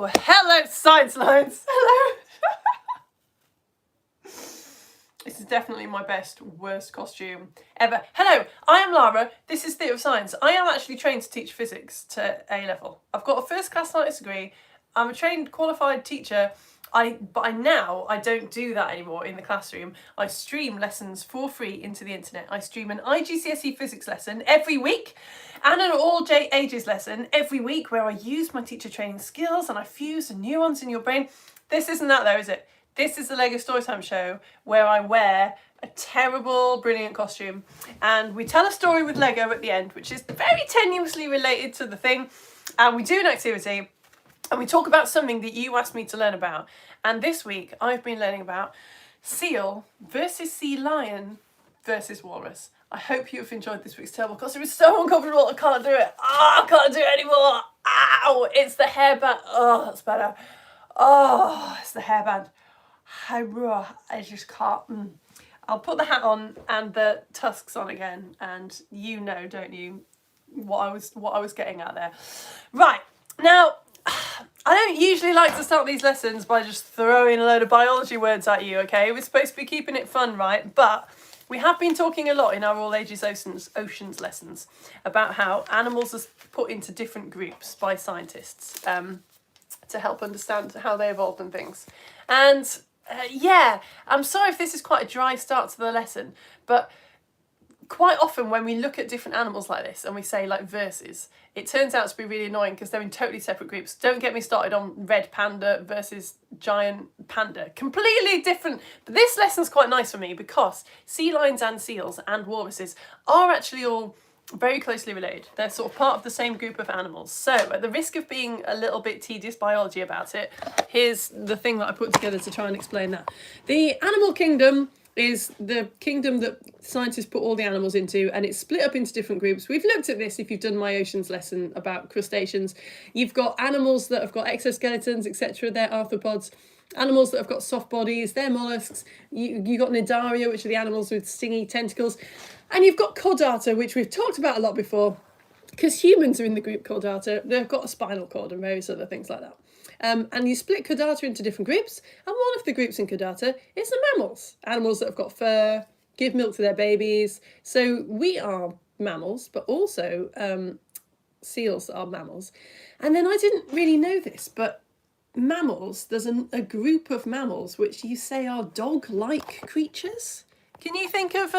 Well, hello, science lines. Hello. This is definitely my worst costume ever. Hello, I am Lara. This is Theatre of Science. I am actually trained to teach physics to A level. I've got a first class science degree. I'm a trained qualified teacher. But I don't do that anymore in the classroom. I stream lessons for free into the internet. I stream an IGCSE physics lesson every week and an all ages lesson every week where I use my teacher training skills and I fuse the neurons in your brain. This isn't that though, is it? This is the Lego Storytime show where I wear a terrible, brilliant costume and we tell a story with Lego at the end, which is very tenuously related to the thing, and we do an activity. And we talk about something that you asked me to learn about. And this week, I've been learning about seal versus sea lion versus walrus. I hope you've enjoyed this week's terrible costume. It's so uncomfortable, I can't do it. Oh, I can't do it anymore. Ow, it's the hairband. Oh, that's better. Oh, it's the hairband. I just can't. I'll put the hat on and the tusks on again. And you know, don't you, what I was getting at there. Right, now, I don't usually like to start these lessons by just throwing a load of biology words at you, okay? We're supposed to be keeping it fun, right? But we have been talking a lot in our All Ages Oceans lessons about how animals are put into different groups by scientists to help understand how they evolved and things. And yeah, I'm sorry if this is quite a dry start to the lesson, but quite often when we look at different animals like this and we say like versus, it turns out to be really annoying because they're in totally separate groups. Don't get me started on red panda versus giant panda. Completely different. But this lesson's quite nice for me because sea lions and seals and walruses are actually all very closely related. They're sort of part of the same group of animals. So at the risk of being a little bit tedious biology about it, here's the thing that I put together to try and explain that. The animal kingdom is the kingdom that scientists put all the animals into, and it's split up into different groups. We've looked at this if you've done my oceans lesson about crustaceans. You've got animals that have got exoskeletons, etc. They're arthropods. Animals that have got soft bodies, they're mollusks. You got Nidaria, which are the animals with stingy tentacles. And you've got chordata, which we've talked about a lot before, because humans are in the group chordata. They've got a spinal cord and various other things like that. And you split chordata into different groups, and one of the groups in chordata is the mammals. Animals that have got fur, give milk to their babies. So we are mammals, but also seals are mammals. And then I didn't really know this, but mammals, there's a group of mammals which you say are dog-like creatures. Can you think of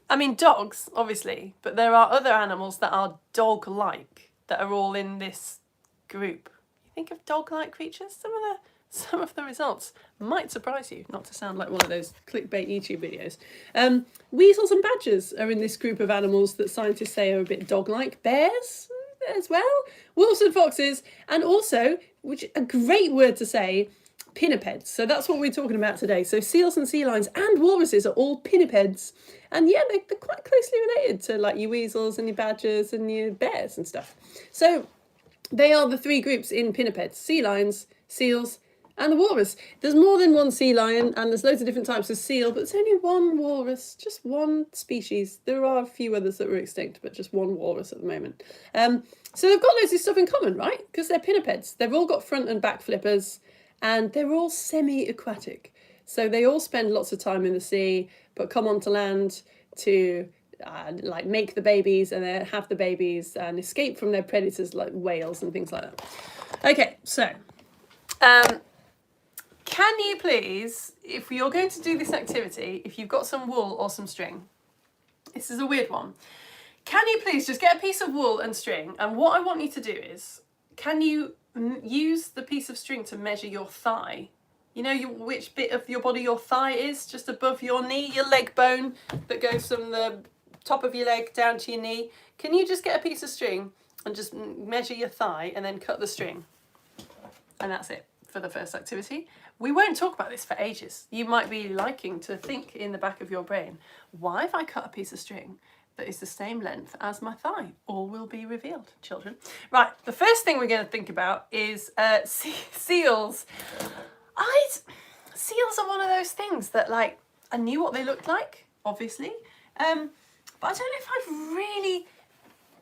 I mean, dogs, obviously, but there are other animals that are dog-like that are all in this group. Think of dog-like creatures. Some of the results might surprise you, not to sound like one of those clickbait YouTube videos. Weasels and badgers are in this group of animals that scientists say are a bit dog-like. Bears as well, wolves and foxes, and also, which a great word to say, pinnipeds. So that's what we're talking about today. So seals and sea lions and walruses are all pinnipeds, and yeah, they're quite closely related to like your weasels and your badgers and your bears and stuff. So they are the three groups in pinnipeds: sea lions, seals, and the walrus. There's more than one sea lion, and there's loads of different types of seal, but there's only one walrus, just one species. There are a few others that were extinct, but just one walrus at the moment. So they've got loads of stuff in common, right? Because they're pinnipeds. They've all got front and back flippers, and they're all semi-aquatic. So they all spend lots of time in the sea, but come onto land to like make the babies and then have the babies and escape from their predators like whales and things like that. Okay, so can you please, if you're going to do this activity, if you've got some wool or some string, this is a weird one, can you please just get a piece of wool and string, and what I want you to do is, can you use the piece of string to measure your thigh? You know which bit of your body your thigh is, just above your knee, your leg bone that goes from the top of your leg down to your knee. Can you just get a piece of string and just measure your thigh and then cut the string? And that's it for the first activity. We won't talk about this for ages. You might be liking to think in the back of your brain, why have I cut a piece of string that is the same length as my thigh? All will be revealed, children. Right, the first thing we're going to think about is seals. Seals are one of those things that, like, I knew what they looked like, obviously, but I don't know if I've really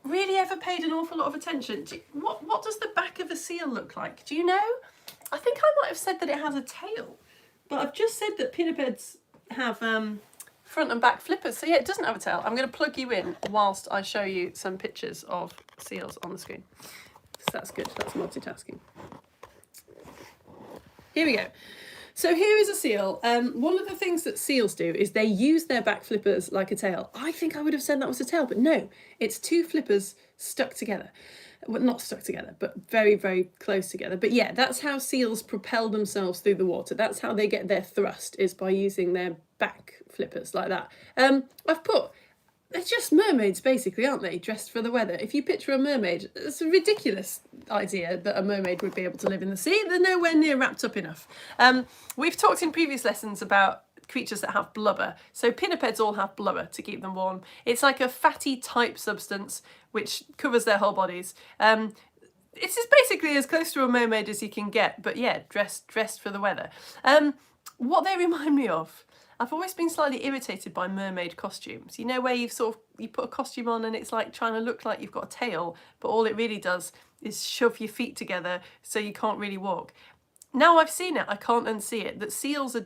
really ever paid an awful lot of attention. What does the back of a seal look like? Do you know? I think I might have said that it has a tail, but I've just said that pinnipeds have front and back flippers. So yeah, it doesn't have a tail. I'm going to plug you in whilst I show you some pictures of seals on the screen. So that's good. That's multitasking. Here we go. So here is a seal. One of the things that seals do is they use their back flippers like a tail. I think I would have said that was a tail, but no, it's two flippers stuck together. Well, not stuck together, but very, very close together. But yeah, that's how seals propel themselves through the water. That's how they get their thrust, is by using their back flippers like that. They're just mermaids basically, aren't they? Dressed for the weather. If you picture a mermaid, it's a ridiculous idea that a mermaid would be able to live in the sea. They're nowhere near wrapped up enough. We've talked in previous lessons about creatures that have blubber. So pinnipeds all have blubber to keep them warm. It's like a fatty type substance which covers their whole bodies. It's just basically as close to a mermaid as you can get, but yeah, dressed for the weather. What they remind me of, I've always been slightly irritated by mermaid costumes. You know, where you put a costume on and it's like trying to look like you've got a tail, but all it really does is shove your feet together so you can't really walk. Now I've seen it, I can't unsee it, that seals are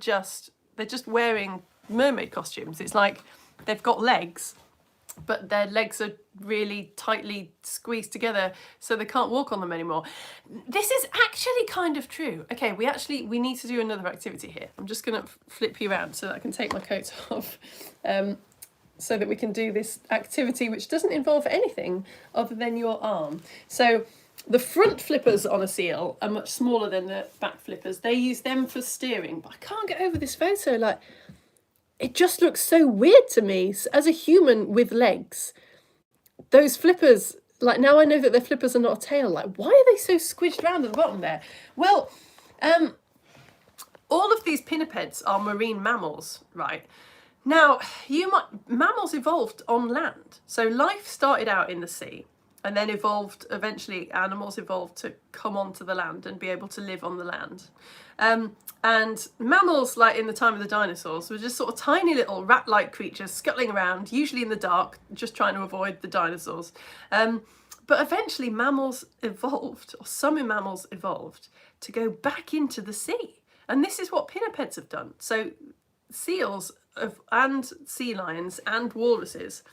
they're just wearing mermaid costumes. It's like they've got legs, but their legs are really tightly squeezed together so they can't walk on them anymore. This is actually kind of true. Okay, we need to do another activity here. I'm just going to flip you around so that I can take my coat off, so that we can do this activity which doesn't involve anything other than your arm. So the front flippers on a seal are much smaller than the back flippers. They use them for steering, but I can't get over this photo. Like, it just looks so weird to me. As a human with legs, those flippers, like, now I know that their flippers are not a tail. Like, why are they so squished around at the bottom there? Well, all of these pinnipeds are marine mammals, right? Now, mammals evolved on land. So life started out in the sea and then eventually animals evolved to come onto the land and be able to live on the land. And mammals, like in the time of the dinosaurs, were just sort of tiny little rat-like creatures scuttling around, usually in the dark, just trying to avoid the dinosaurs. But eventually mammals evolved, or some mammals evolved, to go back into the sea. And this is what pinnipeds have done. So seals and sea lions and walruses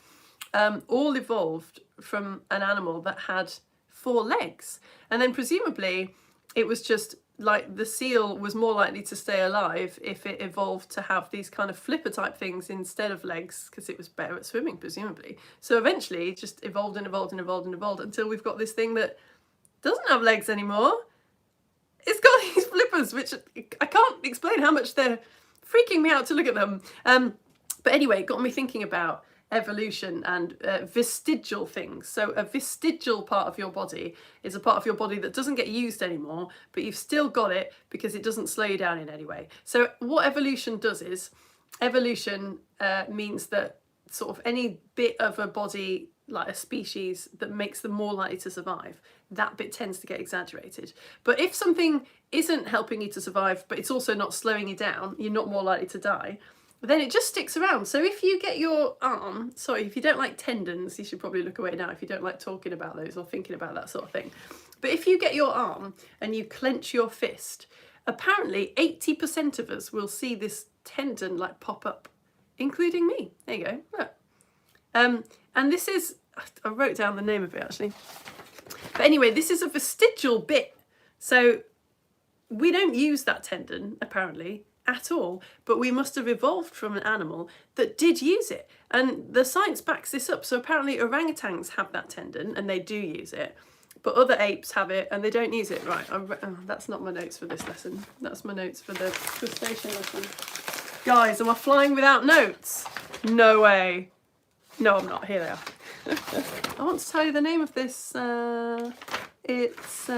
all evolved from an animal that had 4 legs. And then presumably it was just like the seal was more likely to stay alive if it evolved to have these kind of flipper type things instead of legs, because it was better at swimming, presumably. So eventually it just evolved and evolved and evolved and evolved until we've got this thing that doesn't have legs anymore. It's got these flippers, which I can't explain how much they're freaking me out to look at them. But anyway, it got me thinking about evolution and vestigial things. So a vestigial part of your body is a part of your body that doesn't get used anymore, but you've still got it because it doesn't slow you down in any way. So what evolution does is, evolution means that sort of any bit of a body, like a species, that makes them more likely to survive, that bit tends to get exaggerated. But if something isn't helping you to survive, but it's also not slowing you down, you're not more likely to die, then it just sticks around. So if you get your arm, sorry, if you don't like tendons, you should probably look away now if you don't like talking about those or thinking about that sort of thing. But if you get your arm and you clench your fist, apparently 80% of us will see this tendon like pop up, including me. There you go, look. And this is, I wrote down the name of it actually. But anyway, this is a vestigial bit. So we don't use that tendon, apparently, at all, but we must have evolved from an animal that did use it. And the science backs this up. So apparently orangutans have that tendon and they do use it, but other apes have it and they don't use it. Right, that's not my notes for this lesson. That's my notes for the crustacean lesson. Guys, am I flying without notes? No way. No, I'm not. Here they are. I want to tell you the name of this. It's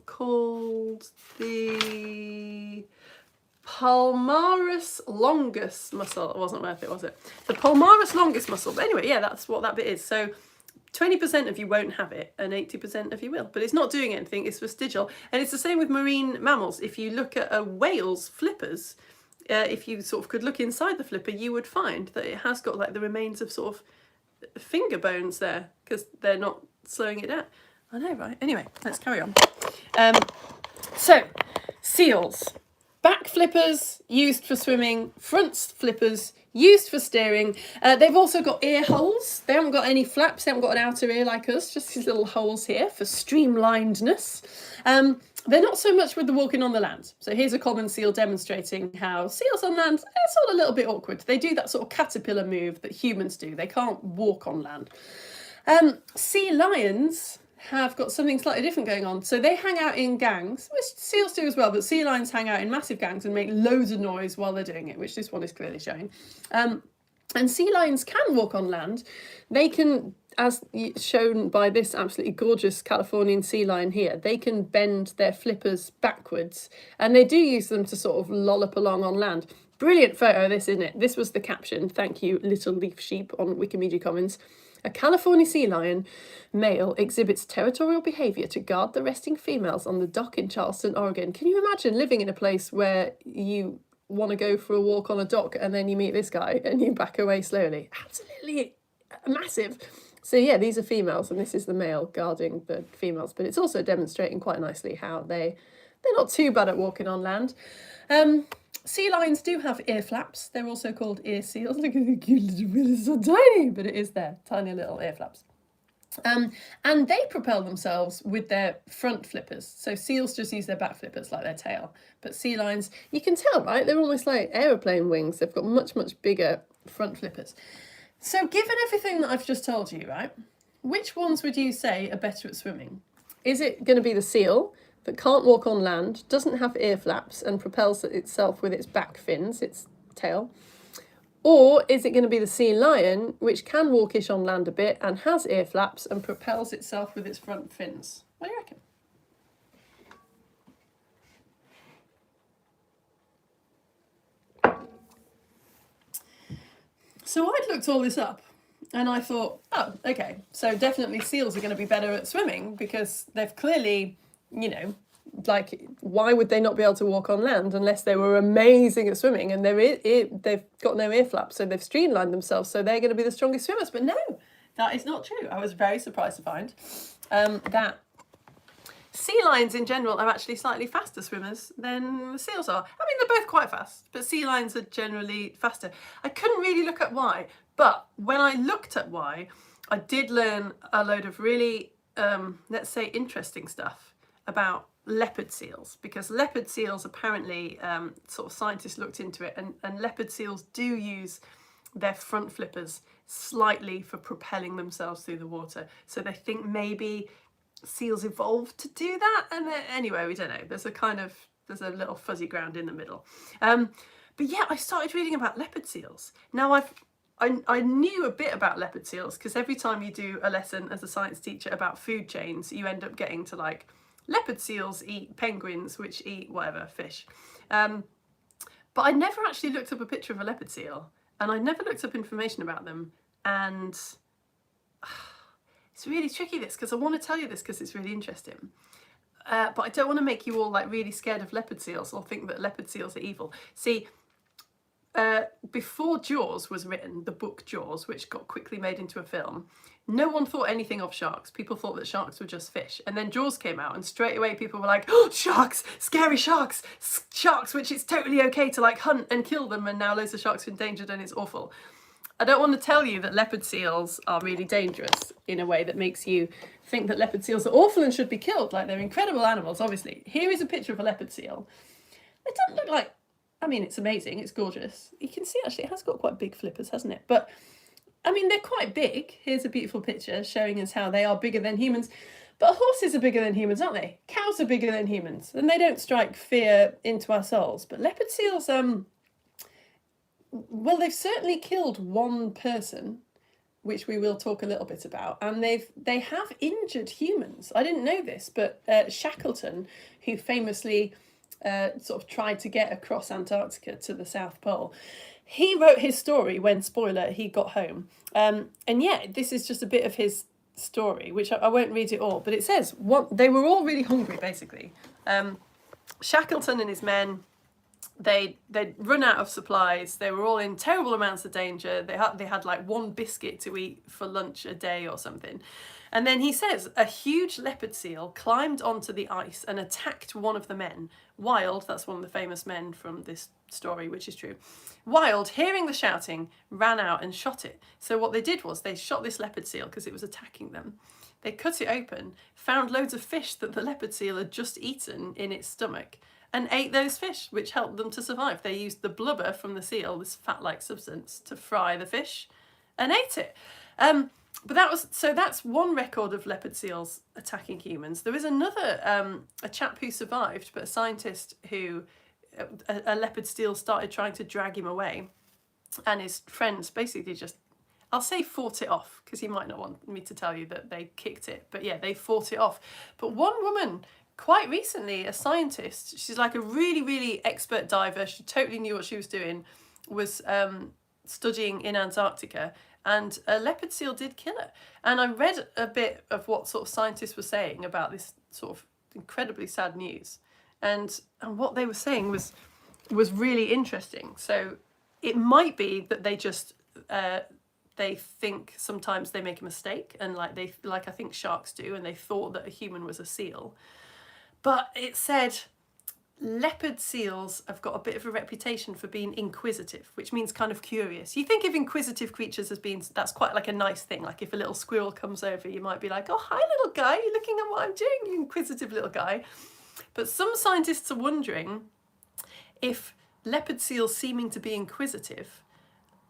called the palmaris longus muscle. It wasn't worth it, was it? The palmaris longus muscle. But anyway, yeah, that's what that bit is. So 20% of you won't have it and 80% of you will. But it's not doing anything. It's vestigial. And it's the same with marine mammals. If you look at a whale's flippers, if you sort of could look inside the flipper, you would find that it has got like the remains of sort of finger bones there because they're not slowing it down. I know, right? Anyway, let's carry on. So, seals. Back flippers used for swimming, front flippers used for steering. They've also got ear holes. They haven't got any flaps, they haven't got an outer ear like us, just these little holes here for streamlinedness. They're not so much with the walking on the land. So here's a common seal demonstrating how seals on land are sort of a little bit awkward. They do that sort of caterpillar move that humans do. They can't walk on land. Sea lions have got something slightly different going on. So they hang out in gangs, which seals do as well, but sea lions hang out in massive gangs and make loads of noise while they're doing it, which this one is clearly showing. And sea lions can walk on land. They can, as shown by this absolutely gorgeous Californian sea lion here, they can bend their flippers backwards, and they do use them to sort of lollop along on land. Brilliant photo, this, isn't it? This was the caption. Thank you, Little Leaf Sheep on Wikimedia Commons. A California sea lion male exhibits territorial behaviour to guard the resting females on the dock in Charleston, Oregon. Can you imagine living in a place where you want to go for a walk on a dock and then you meet this guy and you back away slowly? Absolutely massive. So yeah, these are females and this is the male guarding the females, but it's also demonstrating quite nicely how they're not too bad at walking on land. Sea lions do have ear flaps. They're also called ear seals. Look at the cute little bill, it's so tiny, but it is there, tiny little ear flaps. And they propel themselves with their front flippers. So seals just use their back flippers like their tail. But sea lions, you can tell, right? They're almost like aeroplane wings. They've got much, much bigger front flippers. So given everything that I've just told you, right, which ones would you say are better at swimming? Is it going to be the seal that can't walk on land, doesn't have ear flaps and propels itself with its back fins, its tail? Or is it going to be the sea lion, which can walkish on land a bit and has ear flaps and propels itself with its front fins? What do you reckon? So I'd looked all this up and I thought, oh, okay, so definitely seals are going to be better at swimming because they've clearly, you know, like, why would they not be able to walk on land unless they were amazing at swimming? And they've got no ear flaps, so they've streamlined themselves, so they're going to be the strongest swimmers. But no, that is not true. I was very surprised to find that sea lions in general are actually slightly faster swimmers than seals are. I mean, they're both quite fast, but sea lions are generally faster. I couldn't really look at why, but when I looked at why, I did learn a load of really, let's say, interesting stuff about leopard seals, because leopard seals apparently, sort of scientists looked into it, and leopard seals do use their front flippers slightly for propelling themselves through the water. So they think maybe seals evolved to do that, and anyway, we don't know. There's a little fuzzy ground in the middle. But yeah, I started reading about leopard seals. Now I knew a bit about leopard seals because every time you do a lesson as a science teacher about food chains, you end up getting to like, leopard seals eat penguins, which eat whatever, fish. But I never actually looked up a picture of a leopard seal, and I never looked up information about them. And it's really tricky, this, because I want to tell you this because it's really interesting. But I don't want to make you all like really scared of leopard seals or think that leopard seals are evil. See, before Jaws was written, the book Jaws, which got quickly made into a film, no one thought anything of sharks. People thought that sharks were just fish. And then Jaws came out and straight away people were like, oh, sharks, scary sharks, sharks, which it's totally okay to like hunt and kill them, and now loads of sharks are endangered and it's awful. I don't want to tell you that leopard seals are really dangerous in a way that makes you think that leopard seals are awful and should be killed. Like, they're incredible animals, obviously. Here is a picture of a leopard seal. It doesn't look like, I mean, it's amazing, it's gorgeous. You can see actually it has got quite big flippers, hasn't it? But I mean, they're quite big. Here's a beautiful picture showing us how they are bigger than humans. But horses are bigger than humans, aren't they? Cows are bigger than humans, and they don't strike fear into our souls. But leopard seals, well, they've certainly killed one person, which we will talk a little bit about, and they have injured humans. I didn't know this, but Shackleton, who famously sort of tried to get across Antarctica to the South Pole, he wrote his story when, spoiler, he got home. And yeah, this is just a bit of his story, which I won't read it all, but it says they were all really hungry, basically. Shackleton and his men, they'd run out of supplies. They were all in terrible amounts of danger. They had like one biscuit to eat for lunch a day or something. And then he says a huge leopard seal climbed onto the ice and attacked one of the men. Wild, that's one of the famous men from this story, which is true. Wild, hearing the shouting, ran out and shot it. So what they did was they shot this leopard seal because it was attacking them. They cut it open, found loads of fish that the leopard seal had just eaten in its stomach, and ate those fish, which helped them to survive. They used the blubber from the seal, this fat-like substance, to fry the fish and ate it. But that's one record of leopard seals attacking humans. There is another, a chap who survived, but a scientist who, a leopard seal started trying to drag him away, and his friends basically just, I'll say fought it off, because he might not want me to tell you that they kicked it, but yeah, they fought it off. But one woman, quite recently, a scientist, she's like a really, really expert diver, she totally knew what she was doing, was studying in Antarctica, and a leopard seal did kill her. And I read a bit of what sort of scientists were saying about this sort of incredibly sad news. And what they were saying was really interesting. So it might be that they just, they think sometimes they make a mistake, and like I think sharks do, and they thought that a human was a seal. But it said leopard seals have got a bit of a reputation for being inquisitive, which means kind of curious. You think of inquisitive creatures as being, that's quite like a nice thing. Like if a little squirrel comes over, you might be like, oh, hi little guy, you're looking at what I'm doing, you inquisitive little guy. But some scientists are wondering if leopard seals seeming to be inquisitive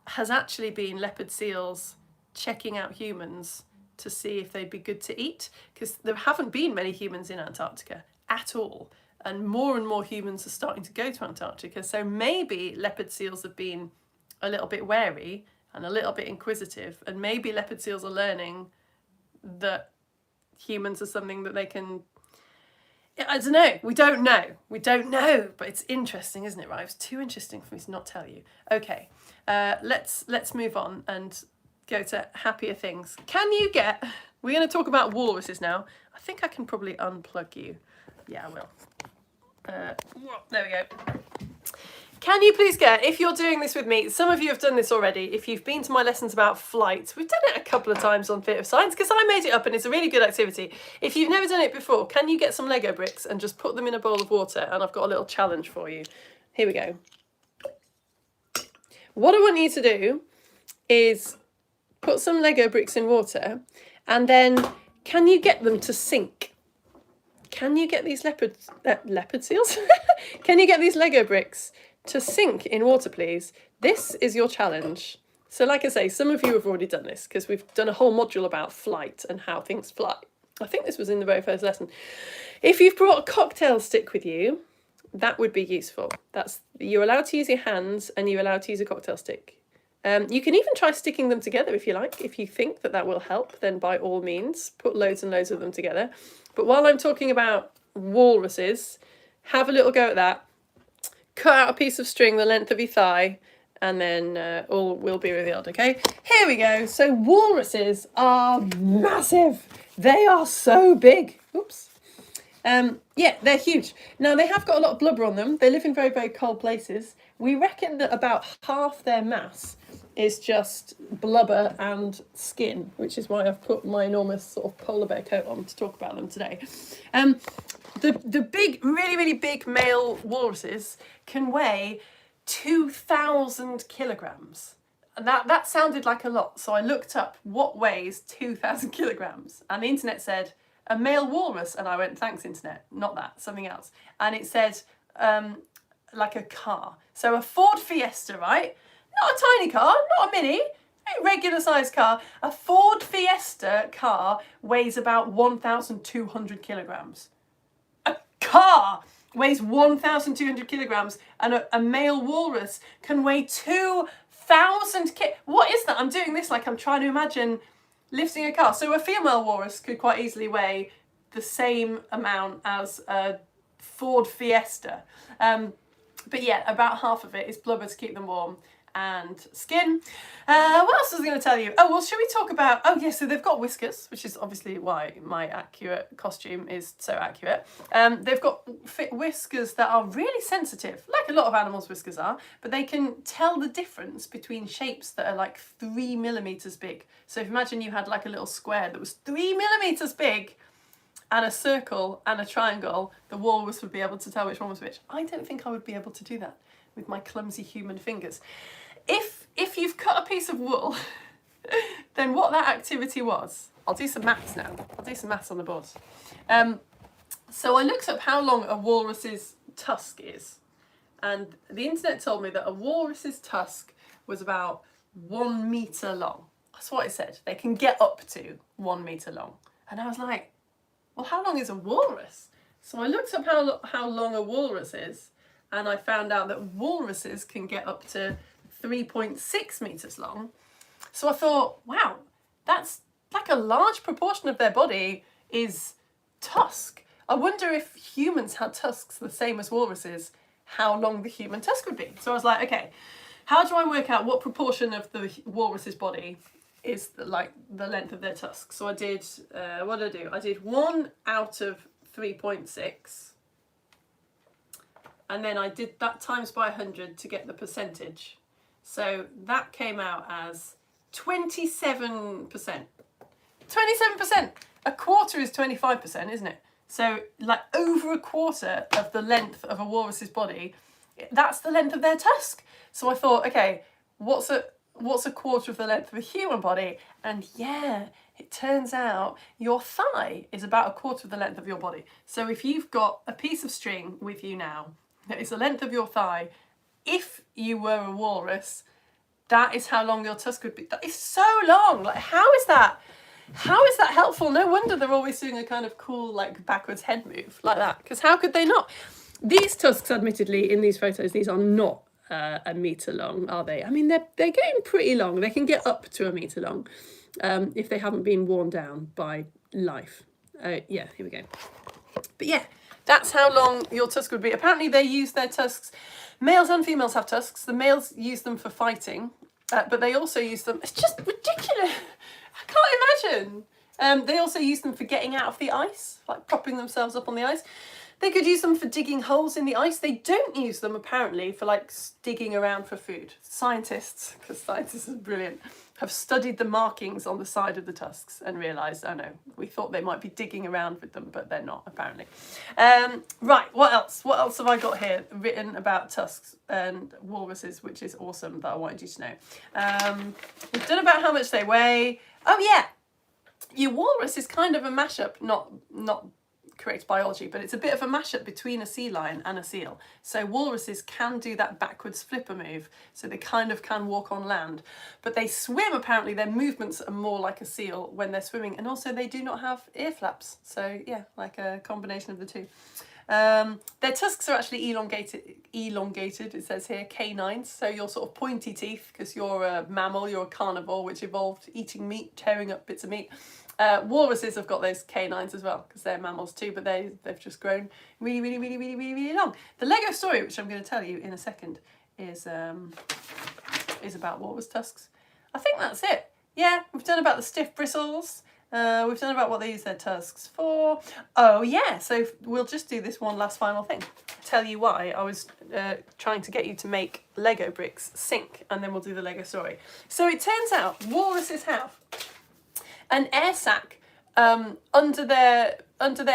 has actually been leopard seals checking out humans to see if they'd be good to eat, because there haven't been many humans in Antarctica at all. And more humans are starting to go to Antarctica. So maybe leopard seals have been a little bit wary and a little bit inquisitive. And maybe leopard seals are learning that humans are something that they can... I don't know. We don't know. But it's interesting, isn't it? Right? It's too interesting for me to not tell you. Okay, let's move on and go to happier things. Can you get... We're going to talk about walruses now. I think I can probably unplug you. Yeah, I will. There we go. Can you please get, if you're doing this with me, some of you have done this already, if you've been to my lessons about flight, we've done it a couple of times on Theatre of Science because I made it up and it's a really good activity. If you've never done it before, can you get some Lego bricks and just put them in a bowl of water? And I've got a little challenge for you. Here we go. What I want you to do is put some Lego bricks in water, and then can you get them to sink? Can you get these leopard seals? Can you get these Lego bricks to sink in water, please? This is your challenge. So like I say, some of you have already done this because we've done a whole module about flight and how things fly. I think this was in the very first lesson. If you've brought a cocktail stick with you, that would be useful. You're allowed to use your hands and you're allowed to use a cocktail stick. You can even try sticking them together if you like. If you think that will help, then by all means, put loads and loads of them together. But while I'm talking about walruses, have a little go at that. Cut out a piece of string the length of your thigh, and then all will be revealed, okay? Here we go. So walruses are massive. They are so big. Oops. Yeah, they're huge. Now, they have got a lot of blubber on them. They live in very, very cold places. We reckon that about half their mass is just blubber and skin, which is why I've put my enormous sort of polar bear coat on to talk about them today. The big, really, really big male walruses can weigh 2,000 kilograms. And that sounded like a lot. So I looked up what weighs 2,000 kilograms. And the internet said, a male walrus. And I went, thanks, internet, not that, something else. And it said, like a car. So a Ford Fiesta, right? Not a tiny car, not a mini, a regular sized car. A Ford Fiesta car weighs about 1,200 kilograms. A car weighs 1,200 kilograms, and a male walrus can weigh 2,000 What is that? I'm doing this like I'm trying to imagine lifting a car. So a female walrus could quite easily weigh the same amount as a Ford Fiesta. But yeah, about half of it is blubber to keep them warm, and skin. What else was I going to tell you? Oh, well, should we talk about... Oh, yeah, so they've got whiskers, which is obviously why my accurate costume is so accurate. They've got whiskers that are really sensitive, like a lot of animals' whiskers are, but they can tell the difference between shapes that are like 3 millimeters big. So if you imagine you had like a little square that was 3 millimeters big, and a circle and a triangle, the walrus would be able to tell which one was which. I don't think I would be able to do that with my clumsy human fingers. If you've cut a piece of wool, then what that activity was, I'll do some maths now. I'll do some maths on the board. So I looked up how long a walrus's tusk is, and the internet told me that a walrus's tusk was about 1 meter long. That's what it said. They can get up to 1 meter long. And I was like, well, how long is a walrus? So I looked up how long a walrus is, and I found out that walruses can get up to 3.6 meters long. So I thought, wow, that's like a large proportion of their body is tusk. I wonder if humans had tusks the same as walruses, how long the human tusk would be. So I was like, okay, how do I work out what proportion of the walrus's body is like the length of their tusk? So I did, what did I do? I did 1 out of 3.6. And then I did that times by 100 to get the percentage. So that came out as 27%. 27%! A quarter is 25%, isn't it? So like over a quarter of the length of a walrus's body, that's the length of their tusk. So I thought, okay, what's a quarter of the length of a human body? And yeah, it turns out your thigh is about a quarter of the length of your body. So if you've got a piece of string with you now that is the length of your thigh, if you were a walrus, that is how long your tusk would be. That is so long. Like, how is that? How is that helpful? No wonder they're always doing a kind of cool, like, backwards head move like that. Because how could they not? These tusks, admittedly, in these photos, these are not a meter long, are they? I mean, they're getting pretty long. They can get up to a meter long if they haven't been worn down by life. Yeah, here we go. But yeah, that's how long your tusk would be. Apparently they use their tusks. Males and females have tusks. The males use them for fighting, but they also use them... It's just ridiculous. I can't imagine. They also use them for getting out of the ice, like propping themselves up on the ice. They could use them for digging holes in the ice. They don't use them, apparently, for like digging around for food. Scientists, because scientists are brilliant, have studied the markings on the side of the tusks and realised, oh no, we thought they might be digging around with them, but they're not, apparently. Right, what else? What else have I got here written about tusks and walruses, which is awesome, that I wanted you to know. We've done about how much they weigh. Oh yeah, your walrus is kind of a mashup, not correct biology, but it's a bit of a mashup between a sea lion and a seal. So walruses can do that backwards flipper move, so they kind of can walk on land. But they swim, apparently their movements are more like a seal when they're swimming, and also they do not have ear flaps. So yeah, like a combination of the two. Their tusks are actually elongated, it says here, canines, so you're sort of pointy teeth, because you're a mammal, you're a carnivore, which evolved eating meat, tearing up bits of meat. Walruses have got those canines as well, because they're mammals too, but they've just grown really long. The Lego story, which I'm going to tell you in a second, is about walrus tusks. I think that's it. Yeah, we've done about the stiff bristles. We've done about what they use their tusks for. Oh yeah, so we'll just do this one last final thing. Tell you why I was trying to get you to make Lego bricks sink, and then we'll do the Lego story. So it turns out walruses have an air sac under their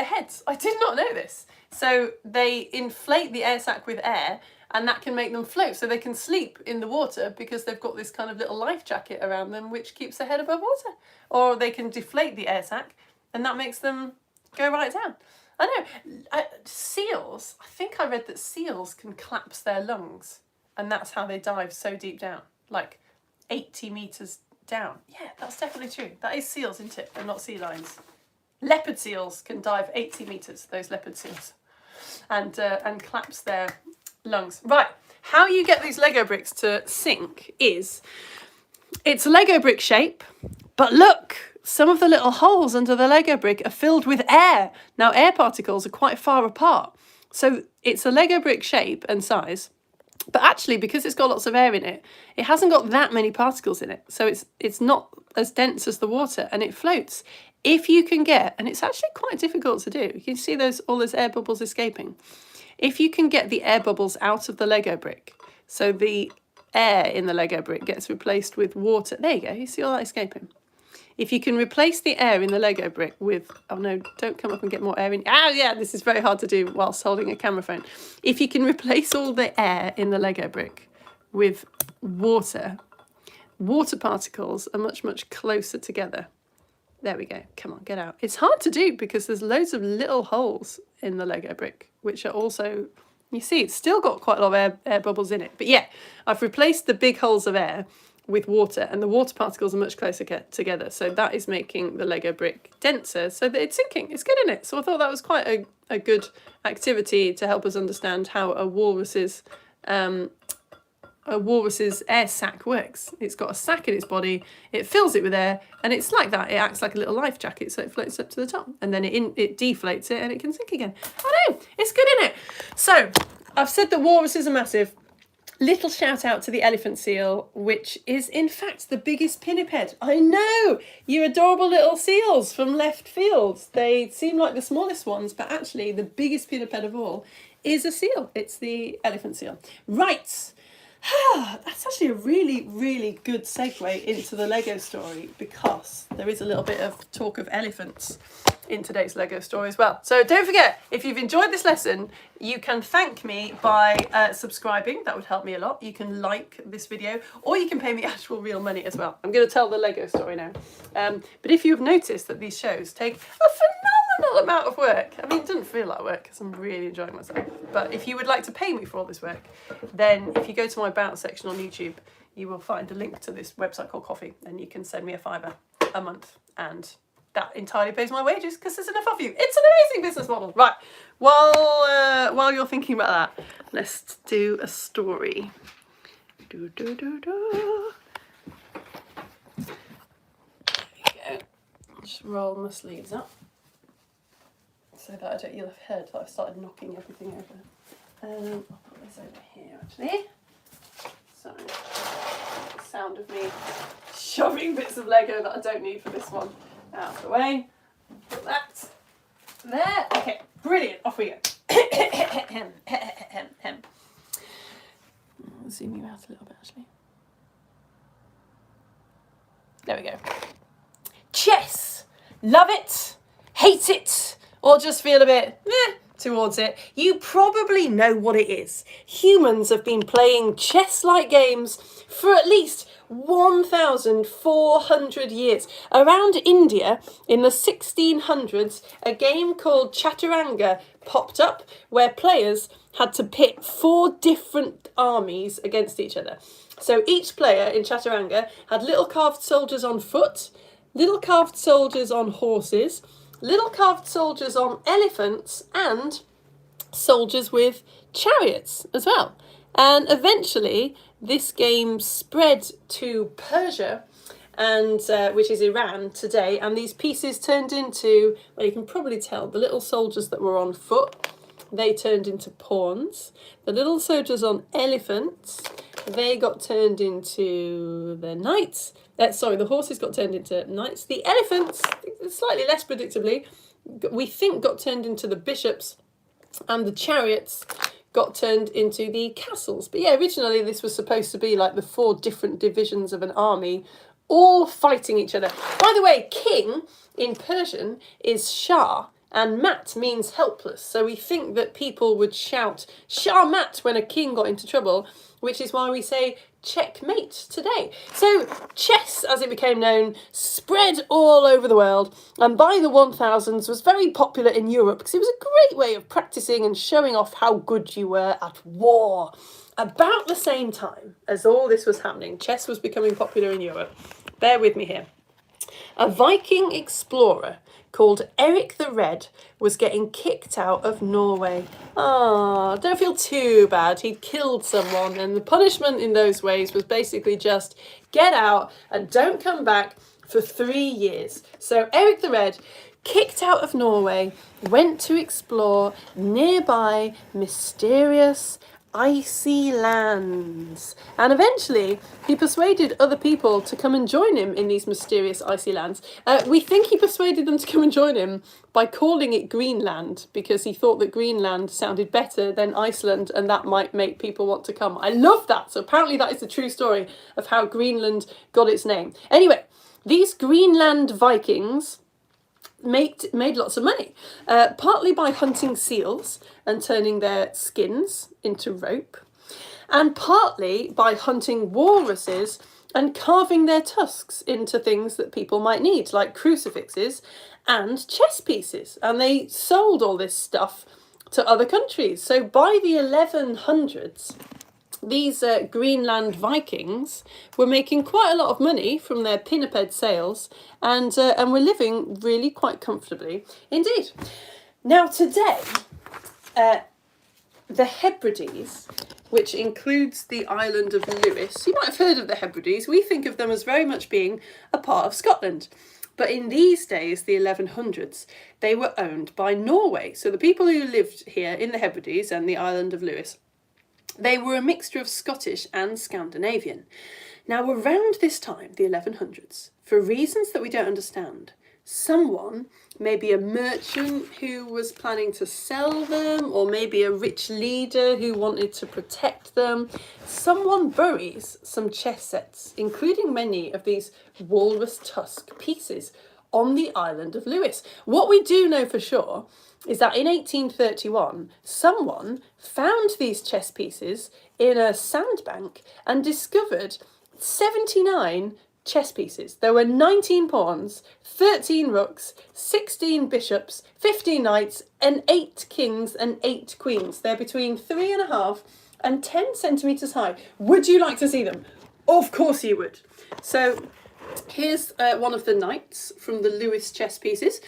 heads. I did not know this. So they inflate the air sac with air, and that can make them float, so they can sleep in the water because they've got this kind of little life jacket around them which keeps their head above water. Or they can deflate the air sac, and that makes them go right down. I know, seals, I think I read that seals can collapse their lungs, and that's how they dive so deep down, like 80 metres down. Yeah, that's definitely true. That is seals, isn't it? And not sea lions. Leopard seals can dive 80 metres, those leopard seals, and collapse their lungs. Right, how you get these Lego bricks to sink is, it's a Lego brick shape, but look, some of the little holes under the Lego brick are filled with air. Now, air particles are quite far apart. So it's a Lego brick shape and size, But actually, because it's got lots of air in it, it hasn't got that many particles in it. So it's not as dense as the water, and it floats. If you can get, and it's actually quite difficult to do, you can see all those air bubbles escaping. If you can get the air bubbles out of the Lego brick, so the air in the Lego brick gets replaced with water. There you go, you see all that escaping. If you can replace the air in the Lego brick with, oh no, don't come up and get more air in. Oh yeah, this is very hard to do whilst holding a camera phone. If you can replace all the air in the Lego brick with water, water particles are much, much closer together. There we go. Come on, get out. It's hard to do because there's loads of little holes in the Lego brick, which are also, you see, it's still got quite a lot of air bubbles in it. But yeah, I've replaced the big holes of air with water, and the water particles are much closer together. So that is making the Lego brick denser so that it's sinking. It's getting it. So I thought that was quite a good activity to help us understand how a walrus's air sac works. It's got a sac in its body, it fills it with air, and it's like that. It acts like a little life jacket, so it floats up to the top, and then it deflates it and it can sink again. I know, it's good, isn't it? So I've said that walruses are massive. Little shout out to the elephant seal, which is in fact the biggest pinniped. I know, you adorable little seals from left field. They seem like the smallest ones, but actually the biggest pinniped of all is a seal. It's the elephant seal. Right. That's actually a really, really good segue into the Lego story, because there is a little bit of talk of elephants in today's Lego story as well. So don't forget, if you've enjoyed this lesson, you can thank me by subscribing. That would help me a lot. You can like this video, or you can pay me actual real money as well. I'm going to tell the Lego story now. But if you've noticed that these shows take a phenomenal amount of work, I mean, it doesn't feel like work because I'm really enjoying myself. But if you would like to pay me for all this work, then if you go to my About section on YouTube, you will find a link to this website called Coffee, and you can send me a £5 a month, and that entirely pays my wages because there's enough of you. It's an amazing business model. Right, while you're thinking about that, let's do a story. There we go. Just roll my sleeves up so that I don't, you'll have heard that I've started knocking everything over. I'll put this over here actually. So, the sound of me shoving bits of Lego that I don't need for this one out of the way. Put that there. Okay, brilliant. Off we go. I'll zoom you out a little bit actually. There we go. Chess. Love it, hate it, or just feel a bit towards it. You probably know what it is. Humans have been playing chess-like games for at least 1,400 years. Around India in the 1600s, a game called Chaturanga popped up where players had to pit 4 different armies against each other. So each player in Chaturanga had little carved soldiers on foot, little carved soldiers on horses, little carved soldiers on elephants, and soldiers with chariots as well. And eventually this game spread to Persia, and which is Iran today, and these pieces turned into, well, you can probably tell, the little soldiers that were on foot, they turned into pawns. The little soldiers on elephants, they got turned into the knights. The horses got turned into knights. The elephants, slightly less predictably, we think got turned into the bishops, and the chariots got turned into the castles. But yeah, originally this was supposed to be like the 4 different divisions of an army, all fighting each other. By the way, king in Persian is Shah, and mat means helpless. So we think that people would shout Shah mat when a king got into trouble, which is why we say checkmate today. So chess, as it became known, spread all over the world, and by the 1000s was very popular in Europe because it was a great way of practicing and showing off how good you were at war. About the same time as all this was happening, chess was becoming popular in Europe. Bear with me here. A Viking explorer called Eric the Red was getting kicked out of Norway. Ah, don't feel too bad. He'd killed someone, and the punishment in those ways was basically just get out and don't come back for 3 years. So Eric the Red, kicked out of Norway, went to explore nearby mysterious icy lands. And eventually he persuaded other people to come and join him in these mysterious icy lands. We think he persuaded them to come and join him by calling it Greenland, because he thought that Greenland sounded better than Iceland and that might make people want to come. I love that. So apparently that is the true story of how Greenland got its name. Anyway, these Greenland Vikings made lots of money, partly by hunting seals and turning their skins into rope, and partly by hunting walruses and carving their tusks into things that people might need, like crucifixes and chess pieces. And they sold all this stuff to other countries. So by the 1100s, these Greenland Vikings were making quite a lot of money from their pinniped sales, and were living really quite comfortably indeed. Now today, the Hebrides, which includes the island of Lewis, you might have heard of the Hebrides. We think of them as very much being a part of Scotland. But in these days, the 1100s, they were owned by Norway. So the people who lived here in the Hebrides and the island of Lewis, they were a mixture of Scottish and Scandinavian. Now, around this time, the 1100s, for reasons that we don't understand, someone, maybe a merchant who was planning to sell them, or maybe a rich leader who wanted to protect them, someone buries some chess sets, including many of these walrus tusk pieces, on the island of Lewis. What we do know for sure is that in 1831, someone found these chess pieces in a sandbank and discovered 79 chess pieces. There were 19 pawns, 13 rooks, 16 bishops, 15 knights, and 8 kings and 8 queens. They're between 3.5 and 10 centimetres high. Would you like to see them? Of course you would. So here's one of the knights from the Lewis chess pieces.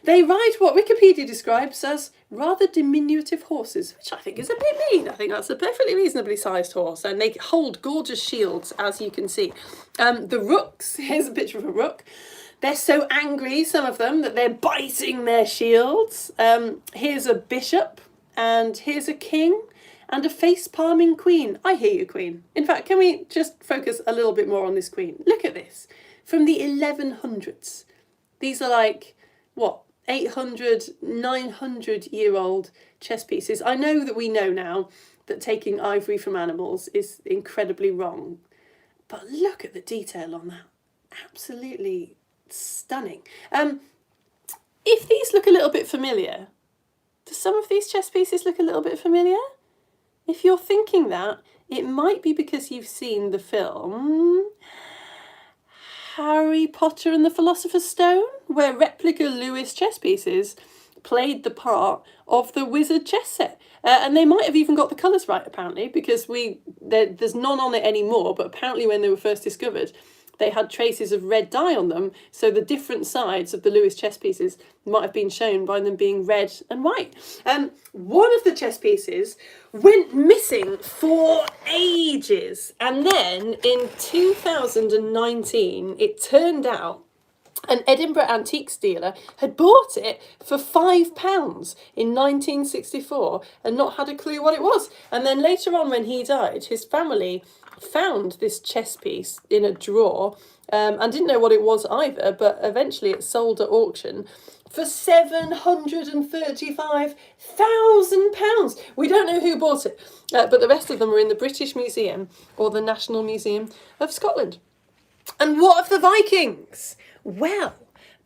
They ride what Wikipedia describes as rather diminutive horses, which I think is a bit mean. I think that's a perfectly reasonably sized horse, and they hold gorgeous shields, as you can see. The rooks, here's a picture of a rook. They're so angry, some of them, that they're biting their shields. Here's a bishop, and here's a king, and a face-palming queen. I hear you, queen. In fact, can we just focus a little bit more on this queen? Look at this. From the 1100s. These are like, what, 800, 900-year-old chess pieces. I know that we know now that taking ivory from animals is incredibly wrong. But look at the detail on that. Absolutely stunning. If these look a little bit familiar, do some of these chess pieces look a little bit familiar? If you're thinking that, it might be because you've seen the film Harry Potter and the Philosopher's Stone, where replica Lewis chess pieces played the part of the wizard chess set. And they might have even got the colours right, apparently, because there's none on it anymore, but apparently when they were first discovered, they had traces of red dye on them, so the different sides of the Lewis chess pieces might have been shown by them being red and white. One of the chess pieces went missing for ages, and then in 2019 it turned out an Edinburgh antiques dealer had bought it for £5 in 1964 and not had a clue what it was. And then later on, when he died, his family found this chess piece in a drawer and didn't know what it was either, but eventually it sold at auction for £735,000. We don't know who bought it, but the rest of them are in the British Museum or the National Museum of Scotland. And what of the Vikings? Well,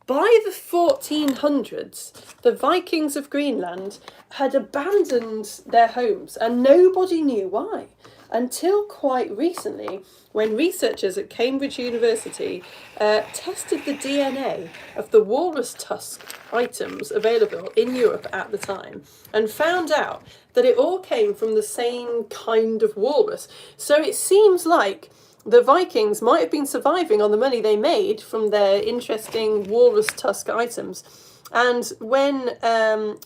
by the 1400s, the Vikings of Greenland had abandoned their homes, and nobody knew why. Until quite recently, when researchers at Cambridge University tested the DNA of the walrus tusk items available in Europe at the time, and found out that it all came from the same kind of walrus. So it seems like the Vikings might have been surviving on the money they made from their interesting walrus tusk items. And when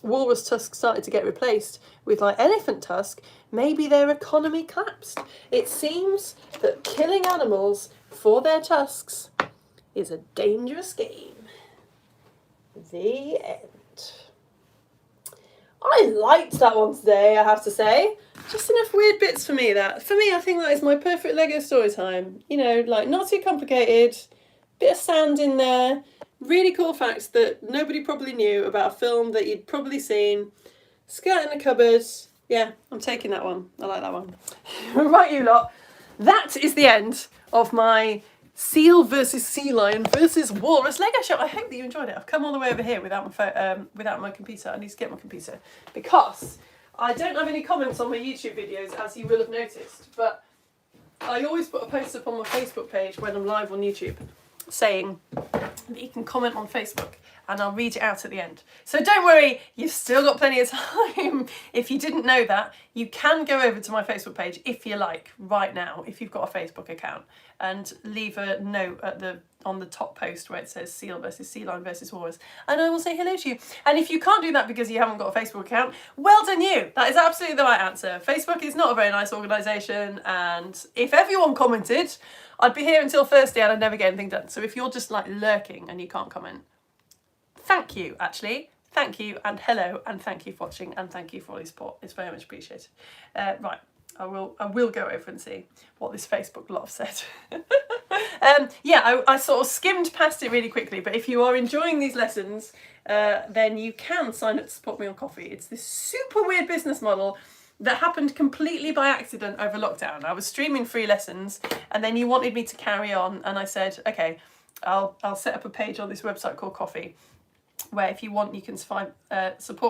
walrus tusks started to get replaced with like elephant tusk, maybe their economy collapsed. It seems that killing animals for their tusks is a dangerous game. The end. I liked that one today, I have to say. Just enough weird bits for me. For me, I think that is my perfect Lego story time. You know, like not too complicated, bit of sand in there, really cool facts that nobody probably knew about a film that you'd probably seen. Skirt in the cupboard. Yeah, I'm taking that one. I like that one. Right, you lot. That is the end of my seal versus sea lion versus walrus Lego show. I hope that you enjoyed it. I've come all the way over here without my computer. I need to get my computer because I don't have any comments on my YouTube videos, as you will have noticed, but I always put a post up on my Facebook page when I'm live on YouTube saying that you can comment on Facebook and I'll read it out at the end. So don't worry, you've still got plenty of time. If you didn't know that, you can go over to my Facebook page if you like right now, if you've got a Facebook account, and leave a note on the top post where it says seal versus sea lion versus walrus, and I will say hello to you. And if you can't do that because you haven't got a Facebook account, well done you. That is absolutely the right answer. Facebook is not a very nice organisation, and if everyone commented, I'd be here until Thursday and I'd never get anything done. So if you're just like lurking and you can't comment, thank you, actually. Thank you and hello and thank you for watching and thank you for all your support. It's very much appreciated. Right, I will go over and see what this Facebook lot have said. Yeah, I sort of skimmed past it really quickly, but if you are enjoying these lessons, then you can sign up to support me on Coffee. It's this super weird business model that happened completely by accident over lockdown. I was streaming free lessons and then you wanted me to carry on and I said, okay, I'll set up a page on this website called Coffee where if you want you can support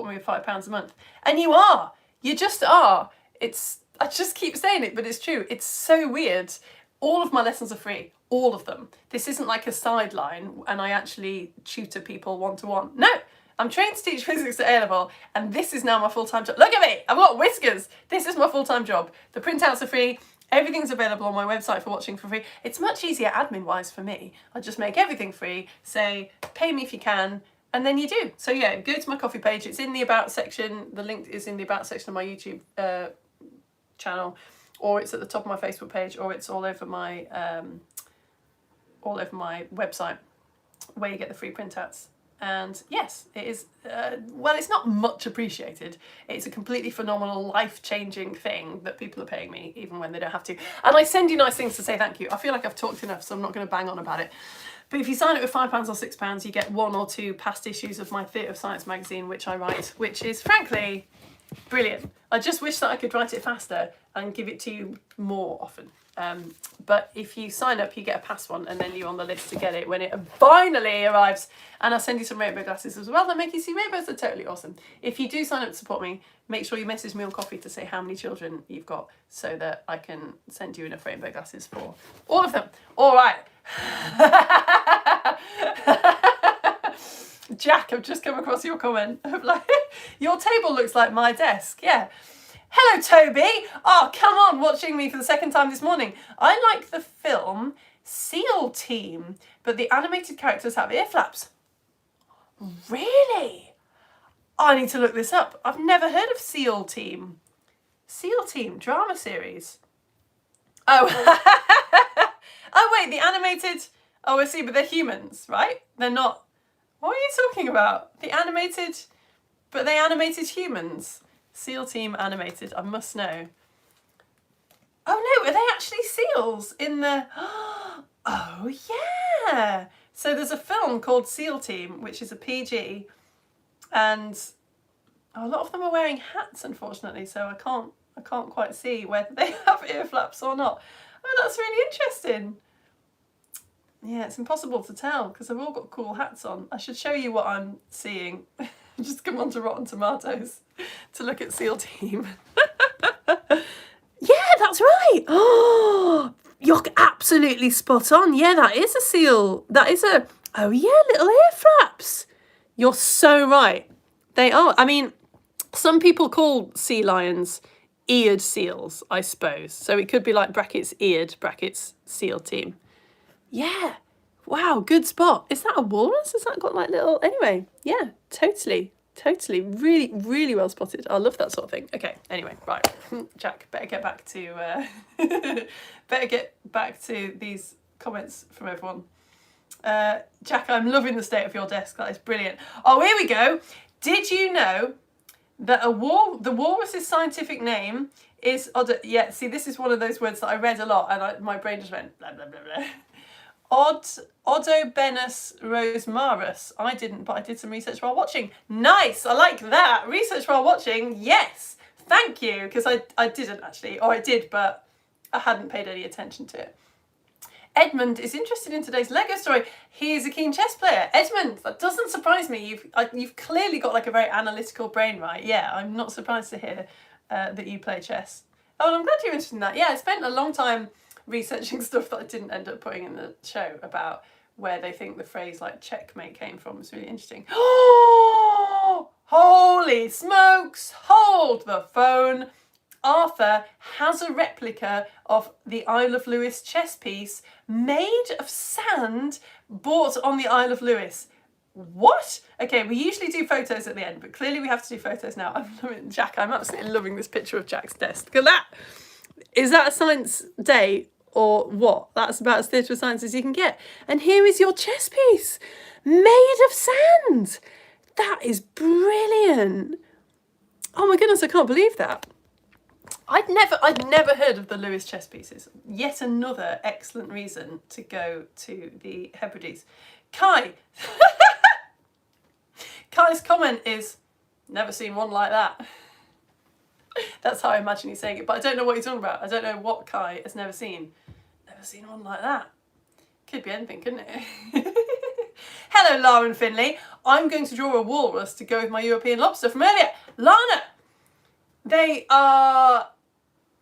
me with £5 a month. And you just are. I just keep saying it, but it's true. It's so weird. All of my lessons are free, all of them. This isn't like a sideline and I actually tutor people one-to-one. No, I'm trained to teach physics at A-level and this is now my full-time job. Look at me, I've got whiskers. This is my full-time job. The printouts are free. Everything's available on my website for watching for free. It's much easier admin-wise for me. I just make everything free, say, pay me if you can, and then you do. So yeah, go to my Coffee page. It's in the About section. The link is in the About section of my YouTube channel, or it's at the top of my Facebook page, or it's all over my website where you get the free printouts. And yes, it is, well, it's not much appreciated. It's a completely phenomenal, life-changing thing that people are paying me, even when they don't have to. And I send you nice things to say thank you. I feel like I've talked enough, so I'm not going to bang on about it. But if you sign up with £5 or £6, you get 1 or 2 past issues of my Theatre of Science magazine, which I write, which is, frankly, brilliant. I just wish that I could write it faster and give it to you more often. But if you sign up, you get a past one, and then you're on the list to get it when it finally arrives. And I'll send you some rainbow glasses as well that make you see rainbows. They're totally awesome. If you do sign up to support me, make sure you message me on Coffee to say how many children you've got so that I can send you enough rainbow glasses for all of them. All right. Jack, I've just come across your comment. Like, your table looks like my desk. Yeah. Hello, Toby. Oh, come on, watching me for the second time this morning. I like the film SEAL Team, but the animated characters have ear flaps. Really? I need to look this up. I've never heard of SEAL Team. SEAL Team, drama series. Oh. Oh, wait, the animated... Oh, I see, but they're humans, right? They're not... What are you talking about? The animated... But they animated humans. SEAL Team animated, I must know. Oh no, are they actually seals in the... Oh yeah! So there's a film called SEAL Team, which is a PG, and a lot of them are wearing hats, unfortunately, so I can't quite see whether they have ear flaps or not. Oh, that's really interesting. Yeah, it's impossible to tell because they've all got cool hats on. I should show you what I'm seeing. Just come on to Rotten Tomatoes to look at SEAL Team. Yeah, that's right. Oh, you're absolutely spot on. Yeah, that is a seal. That is a... Oh yeah, little ear flaps. You're so right. They are. I mean, some people call sea lions eared seals, I suppose. So it could be like brackets eared, brackets SEAL Team. Yeah. Wow, good spot. Is that a walrus? Has that got like little... Anyway, yeah, totally. Really, really well spotted. I love that sort of thing. Okay, anyway, right. Jack, better get back to these comments from everyone. Jack, I'm loving the state of your desk. That is brilliant. Oh, here we go. Did you know that the walrus's scientific name is yeah, see, this is one of those words that I read a lot and my brain just went blah blah blah blah. Odobenus rosemarus. I didn't, but I did some research while watching. Nice, I like that. Research while watching, yes. Thank you, because I didn't actually, or I did, but I hadn't paid any attention to it. Edmund is interested in today's Lego story. He is a keen chess player. Edmund, that doesn't surprise me. You've clearly got like a very analytical brain, right? Yeah, I'm not surprised to hear that you play chess. Oh, and I'm glad you're interested in that. Yeah, I spent a long time researching stuff that I didn't end up putting in the show about where they think the phrase like checkmate came from. It's really interesting. Oh, holy smokes! Hold the phone. Arthur has a replica of the Isle of Lewis chess piece made of sand bought on the Isle of Lewis. What? Okay, we usually do photos at the end, but clearly we have to do photos now. I'm loving Jack. I'm absolutely loving this picture of Jack's desk. Look at that. Is that a science day or what? That's about as theatre of science as you can get. And here is your chess piece made of sand. That is brilliant. Oh my goodness, I can't believe that. I'd never heard of the Lewis chess pieces. Yet another excellent reason to go to the Hebrides. Kai. Kai's comment is, never seen one like that. That's how I imagine he's saying it, but I don't know what he's talking about. I don't know what Kai has never seen. Never seen one like that. Could be anything, couldn't it? Hello, Lara and Finley. I'm going to draw a walrus to go with my European lobster from earlier. Lana! They are...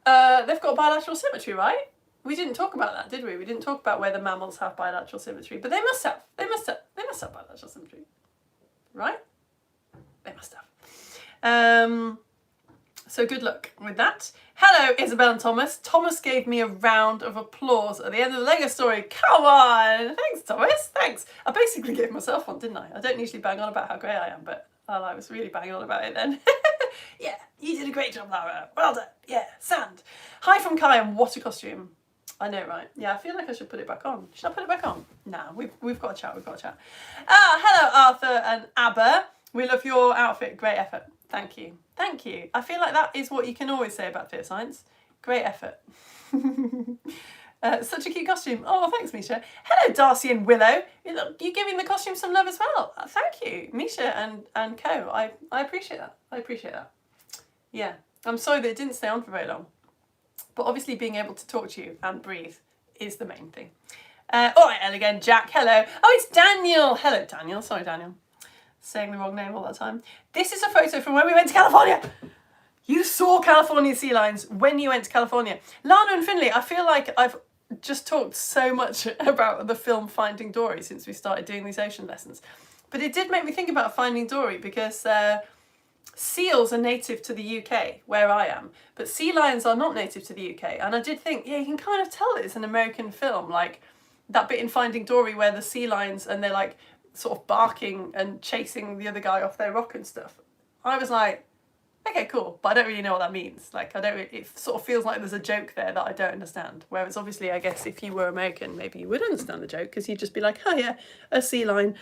they've got bilateral symmetry, right? We didn't talk about that, did we? We didn't talk about whether mammals have bilateral symmetry, but they must have. They must have bilateral symmetry, right? They must have. So good luck with that. Hello, Isabel and Thomas. Thomas gave me a round of applause at the end of the Lego story. Come on! Thanks, Thomas. Thanks. I basically gave myself one, didn't I? I don't usually bang on about how great I am, but I was really banging on about it then. Yeah, you did a great job, Lara. Well done. Yeah, sand. Hi from Kai, and what a costume. I know, right? Yeah, I feel like I should put it back on. Should I put it back on? Nah, we've got a chat. We've got a chat. Hello, Arthur and Abba. We love your outfit. Great effort. Thank you. Thank you. I feel like that is what you can always say about theatre science. Great effort. Such a cute costume. Oh, thanks, Misha. Hello, Darcy and Willow. You're giving the costume some love as well. Thank you, Misha and co. I appreciate that. I appreciate that. Yeah, I'm sorry that it didn't stay on for very long. But obviously being able to talk to you and breathe is the main thing. All right, again, Jack, hello. Oh, it's Daniel. Hello, Daniel. Sorry, Daniel. Saying the wrong name all the time. This is a photo from when we went to California. You saw California sea lions when you went to California. Lana and Finley, I feel like I've just talked so much about the film Finding Dory since we started doing these ocean lessons. But it did make me think about Finding Dory because seals are native to the UK, where I am, but sea lions are not native to the UK. And I did think, yeah, you can kind of tell it's an American film, like that bit in Finding Dory where the sea lions and they're like sort of barking and chasing the other guy off their rock and stuff. I was like, okay, cool, but I don't really know what that means. Like, it sort of feels like there's a joke there that I don't understand. Whereas obviously, I guess if you were American, maybe you would understand the joke because you'd just be like, oh yeah, a sea lion.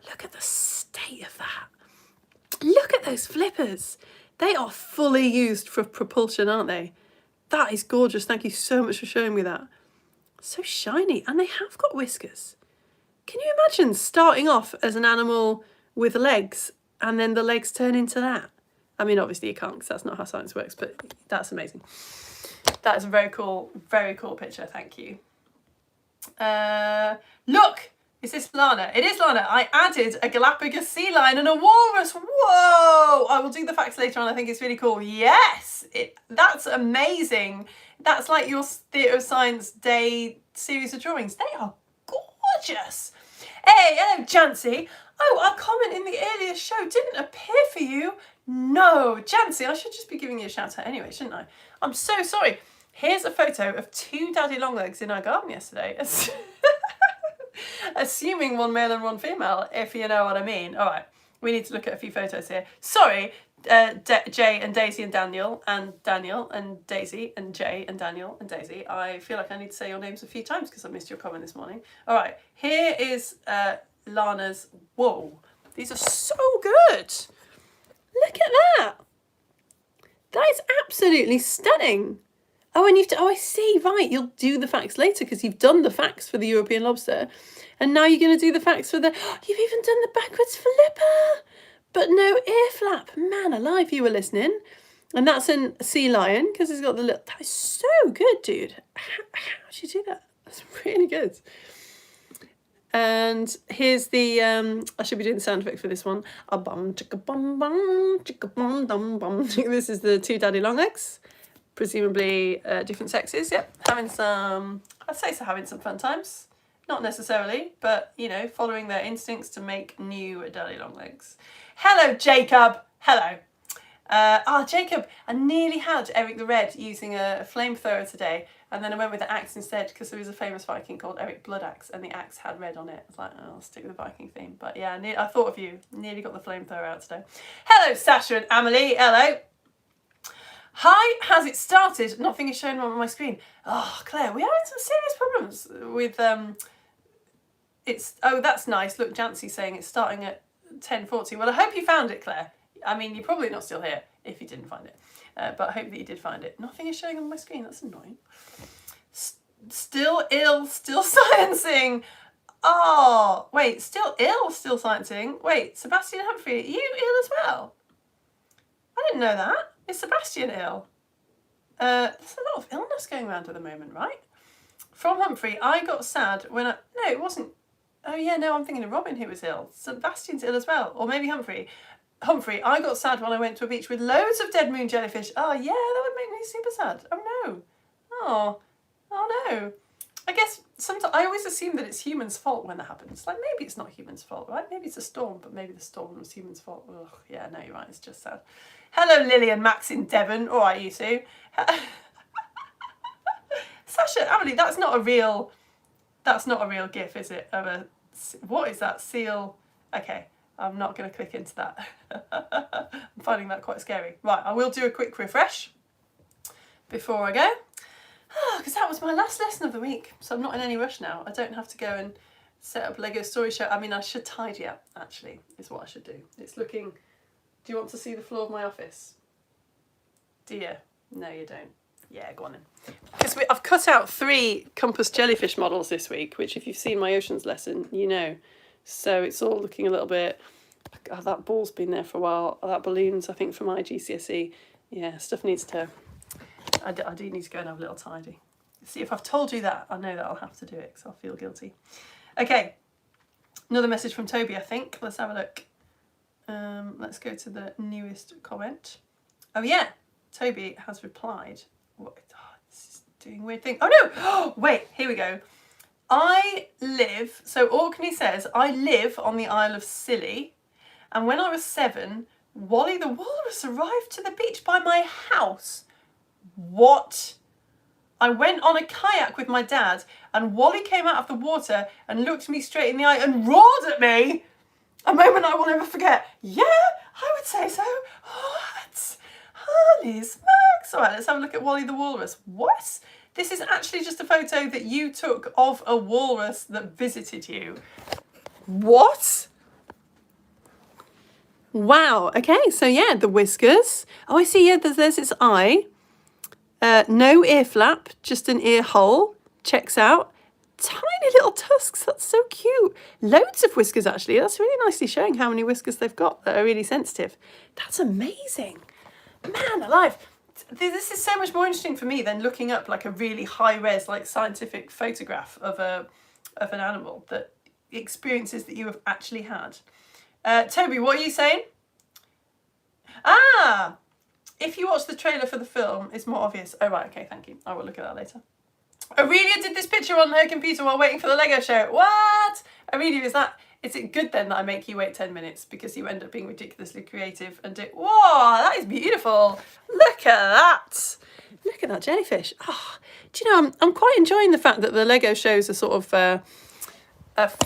Look at the state of that. Look at those flippers. They are fully used for propulsion, aren't they? That is gorgeous. Thank you so much for showing me that. So shiny. And they have got whiskers. Can you imagine starting off as an animal with legs and then the legs turn into that? I mean, obviously you can't because that's not how science works, but that's amazing. That is a very cool picture. Thank you. Look! Is this Lana? It is Lana. I added a Galapagos sea lion and a walrus. Whoa! I will do the facts later on. I think it's really cool. Yes! That's amazing. That's like your Theatre of Science Day series of drawings. They are gorgeous. Hey, hello, Jancy. Oh, our comment in the earlier show didn't appear for you. No, Jancy, I should just be giving you a shout out anyway, shouldn't I? I'm so sorry. Here's a photo of two daddy longlegs in our garden yesterday. Assuming one male and one female, if you know what I mean. All right, we need to look at a few photos here. Sorry, Jay and Daisy and Daniel and Daisy and Jay and Daniel and Daisy. I feel like I need to say your names a few times because I missed your comment this morning. All right, here is Lana's. Whoa, these are so good. Look at that. That is absolutely stunning. Oh, and I see, right, you'll do the facts later because you've done the facts for the European lobster. And now you're going to do the facts for the, you've even done the backwards flipper, but no ear flap. Man alive, you were listening. And that's a sea lion because it's got the little, that is so good, dude. How'd you do that? That's really good. And here's the, I should be doing the sound effect for this one. A bum, chicka bum bum, chicka bum dum bum. This is the two daddy long legs. Presumably different sexes, yep. Having some, I'd say so, having some fun times. Not necessarily, but, you know, following their instincts to make new daddy long legs. Hello, Jacob. Hello. Jacob, I nearly had Eric the Red using a flamethrower today, and then I went with the axe instead because there was a famous Viking called Eric Bloodaxe, and the axe had red on it. I was like, oh, I'll stick with the Viking theme. But yeah, I thought of you. Nearly got the flamethrower out today. Hello, Sasha and Amelie. Hello. Hi, has it started? Nothing is showing on my screen. Oh, Claire, we are having some serious problems with oh, that's nice. Look, Jancy's saying it's starting at 10:40. Well, I hope you found it, Claire. I mean, you're probably not still here if you didn't find it, but I hope that you did find it. Nothing is showing on my screen. That's annoying. Still ill, still sciencing. Oh, wait, still ill, still sciencing. Wait, Sebastian Humphrey, are you ill as well? I didn't know that. Is Sebastian ill? There's a lot of illness going around at the moment, right? From Humphrey, I got sad when no, it wasn't. Oh yeah, no, I'm thinking of Robin who was ill. Sebastian's ill as well, or maybe Humphrey. Humphrey, I got sad when I went to a beach with loads of dead moon jellyfish. Oh yeah, that would make me super sad. Oh no. Oh no. I guess sometimes I always assume that it's humans' fault when that happens. Like maybe it's not humans' fault, right? Maybe it's a storm, but maybe the storm was humans' fault. Ugh, yeah, no, you're right. It's just sad. Hello, Lily and Max in Devon. All right, you two. Sasha, Amelie, that's not a real GIF, is it? Of a, what is that seal? Okay, I'm not going to click into that. I'm finding that quite scary. Right, I will do a quick refresh before I go. Because that was my last lesson of the week, so I'm not in any rush now. I don't have to go and set up Lego Story Show. I mean, I should tidy up, actually, is what I should do. It's looking... Do you want to see the floor of my office? Do you? No, you don't. Yeah, go on in. Because I've cut out 3 compass jellyfish models this week, which if you've seen my oceans lesson, you know. So it's all looking a little bit... Oh, that ball's been there for a while. Oh, that balloon's, I think, for my GCSE. Yeah, stuff needs to... I do need to go and have a little tidy. See, if I've told you that, I know that I'll have to do it because I'll feel guilty. Okay, another message from Toby, I think. Let's have a look. Let's go to the newest comment. Oh yeah, Toby has replied. What? Oh, this is doing weird thing. Oh no! Oh, wait, here we go. So Orkney says, I live on the Isle of Scilly, and when I was 7, Wally the walrus arrived to the beach by my house. What? I went on a kayak with my dad, and Wally came out of the water and looked me straight in the eye and roared at me. A moment I will never forget. Yeah, I would say so. What? Holy smokes. All right, let's have a look at Wally the walrus. What? This is actually just a photo that you took of a walrus that visited you. What? Wow. Okay, so yeah, the whiskers. Oh, I see. Yeah, there's its eye. No ear flap, just an ear hole. Checks out. Tiny little tusks. That's so cute. Loads of whiskers, actually. That's really nicely showing how many whiskers they've got that are really sensitive. That's amazing. Man alive. This is so much more interesting for me than looking up like a really high-res, like scientific photograph of an animal that experiences that you have actually had. Toby, what are you saying? Ah! If you watch the trailer for the film, it's more obvious. Oh, right, okay, thank you. I will look at that later. Aurelia did this picture on her computer while waiting for the Lego show. What? Aurelia, is it good then that I make you wait 10 minutes because you end up being ridiculously creative and do... Whoa, that is beautiful. Look at that. Look at that jellyfish. Oh, do you know, I'm quite enjoying the fact that the Lego shows are sort of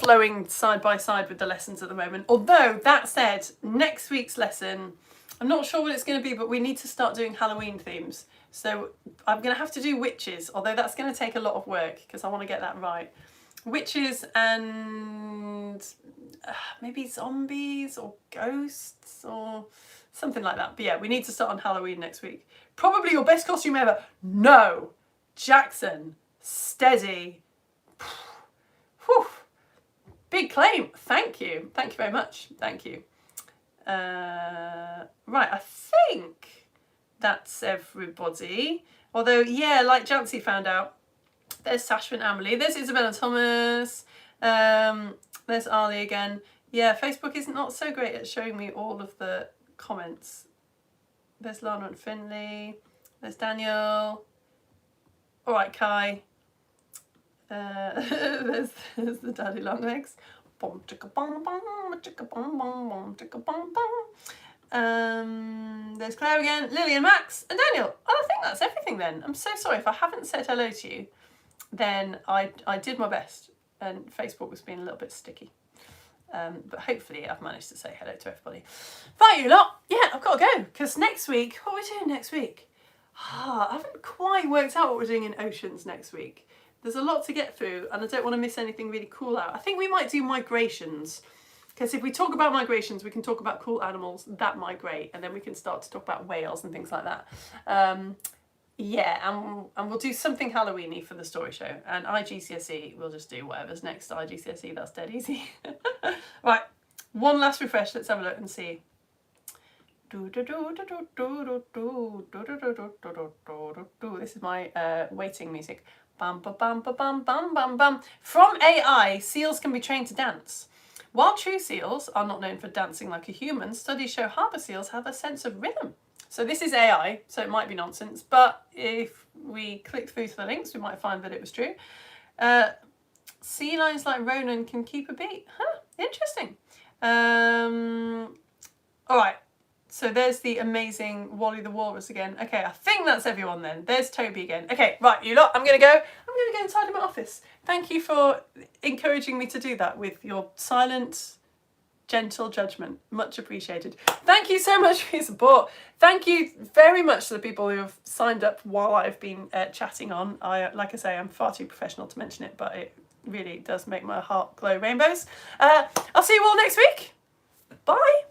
flowing side by side with the lessons at the moment. Although, that said, next week's lesson... I'm not sure what it's going to be, but we need to start doing Halloween themes. So I'm going to have to do witches, although that's going to take a lot of work because I want to get that right. Witches and maybe zombies or ghosts or Something like that. But yeah, we need to start on Halloween next week. Probably your best costume ever. No. Jackson. Steady. Whew. Big claim. Thank you. Thank you very much. Thank you. Right, I think that's everybody. Although, yeah, like Jancy found out, there's Sashwin Amelie, there's Isabella Thomas, there's Ali again. Yeah, Facebook is not so great at showing me all of the comments. There's Lana and Finley, there's Daniel. All right, Kai. There's the Daddy Longlegs. There's Claire again, Lily and Max, and Daniel. And I think that's everything then. I'm so sorry if I haven't said hello to you. Then I did my best, and Facebook was being a little bit sticky. But hopefully I've managed to say hello to everybody. Right, you lot. Yeah, I've got to go, because next week, what are we doing next week? I haven't quite worked out what we're doing in Oceans next week. There's a lot to get through, and I don't want to miss anything really cool out. I think we might do migrations, because if we talk about migrations, we can talk about cool animals that migrate, and then we can start to talk about whales and things like that. Yeah, and we'll do something Halloween-y for the story show, and IGCSE, we'll just do whatever's next to IGCSE, that's dead easy. Right, one last refresh, let's have a look and see. This is my waiting music. Bam, ba, bam, ba, bam, bam, bam, bam. From AI, seals can be trained to dance. While true seals are not known for dancing like a human, studies show harbour seals have a sense of rhythm. So this is AI, so it might be nonsense, but if we click through to the links, we might find that it was true. Sea lions like Ronan can keep a beat. Huh, interesting. All right. So there's the amazing Wally the Walrus again. Okay, I think that's everyone then. There's Toby again. Okay, right, you lot, I'm gonna go inside of my office. Thank you for encouraging me to do that with your silent, gentle judgment. Much appreciated. Thank you so much for your support. Thank you very much to the people who have signed up while I've been chatting on. Like I say, I'm far too professional to mention it, but it really does make my heart glow rainbows. I'll see you all next week. Bye.